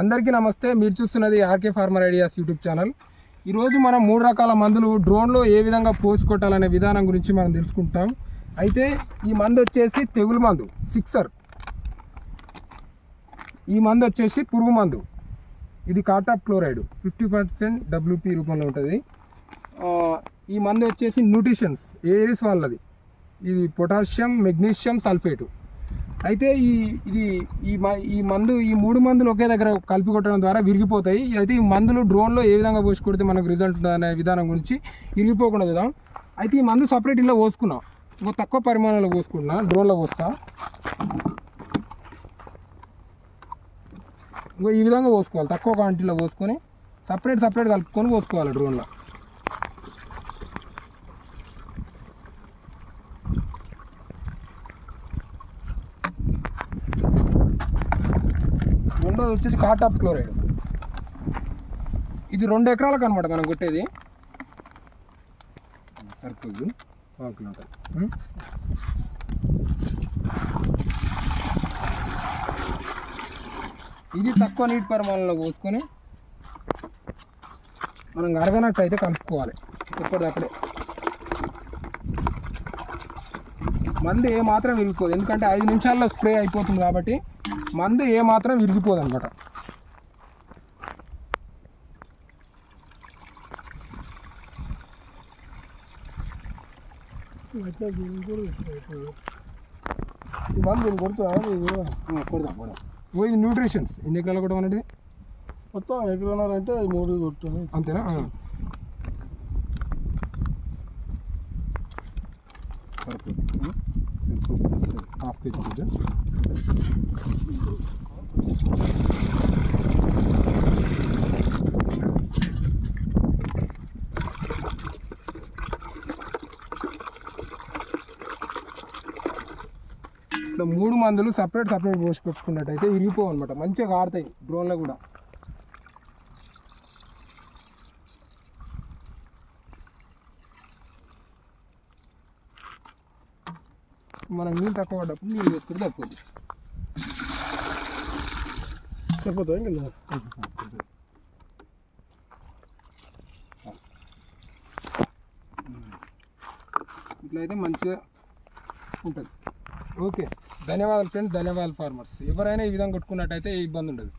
అందరికీ నమస్తే. మీరు చూస్తున్నది RK farmer ideas YouTube channel. ఈరోజు మనం 3 రకాల మందులు డ్రోన్లో ఏ విధంగా పోసి కొట్టాలనే విధానం గురించి మనం తెలుసుకుంటాం. అయితే ఈ మందు వచ్చేసి తెగులు మందు సిక్సర్, ఈ మందు వచ్చేసి పురుగు మందు, ఇది కాటాప్ క్లోరైడ్ 50% WP రూపంలో ఉంటుంది. ఈ మందు వచ్చేసి న్యూట్రిషన్స్ ఏరిస్ వాళ్ళది, ఇది పొటాషియం మెగ్నీషియం సల్ఫేటు. అయితే ఈ మందు ఈ 3 మందులు ఒకే దగ్గర కలిపి కొట్టడం ద్వారా విరిగిపోతాయి. అయితే ఈ మందులు డ్రోన్లో ఏ విధంగా పోసి కొడితే మనకు రిజల్ట్ అనే విధానం గురించి విరిగిపోకుండా చూద్దాం. అయితే ఈ మందు సపరేట్ ఇలా పోసుకున్నాం, ఇంకో తక్కువ పరిమాణంలో పోసుకుంటున్నా, డ్రోన్లో పోస్తా. ఇంకో ఈ విధంగా పోసుకోవాలి, తక్కువ క్వాంటిటీలో పోసుకొని సపరేట్ కలుపుకొని పోసుకోవాలి డ్రోన్లో. రెండోది వచ్చేసి కాటాప్ క్లోరైడ్, ఇది 2 ఎకరాలకు అనమాట మనం కొట్టేది. సరిపోదు ఇది తక్కువ నీటి పరిమాణంలో పోసుకొని మనం అరగనట్టు అయితే కలుపుకోవాలి. ఎప్పటికప్పుడే మందు ఏ మాత్రం విరిగిపోదు, ఎందుకంటే 5 నిమిషాల్లో స్ప్రే అయిపోతుంది కాబట్టి మందు ఏ మాత్రం విరిగిపోదు అనమాట. మందు కొడదాం. ఇది న్యూట్రిషన్స్ ఎన్ని ఎకరాలు కూడా అనేది మొత్తం ఎకరన్నర అంటే 3 కొట్టాను అంతేనా? Half KG. ఇట్లా 3 మందులు సపరేట్ పోసి పెట్టుకున్నట్టయితే ఇరిగిపోవు అనమాట, మంచిగా కారుతాయి డ్రోన్లో కూడా. మనం నీళ్ళు తక్కువ పడ్డప్పుడు నీళ్ళు వేసుకుంటే తక్కువది. సరిపోతుంది. ఇట్లా అయితే మంచిగా ఉంటుంది. ఓకే, ధన్యవాదాలు ఫ్రెండ్స్, ధన్యవాదాలు ఫార్మర్స్. ఎవరైనా ఈ విధంగా కొట్టుకున్నట్టయితే ఇబ్బంది ఉండదు.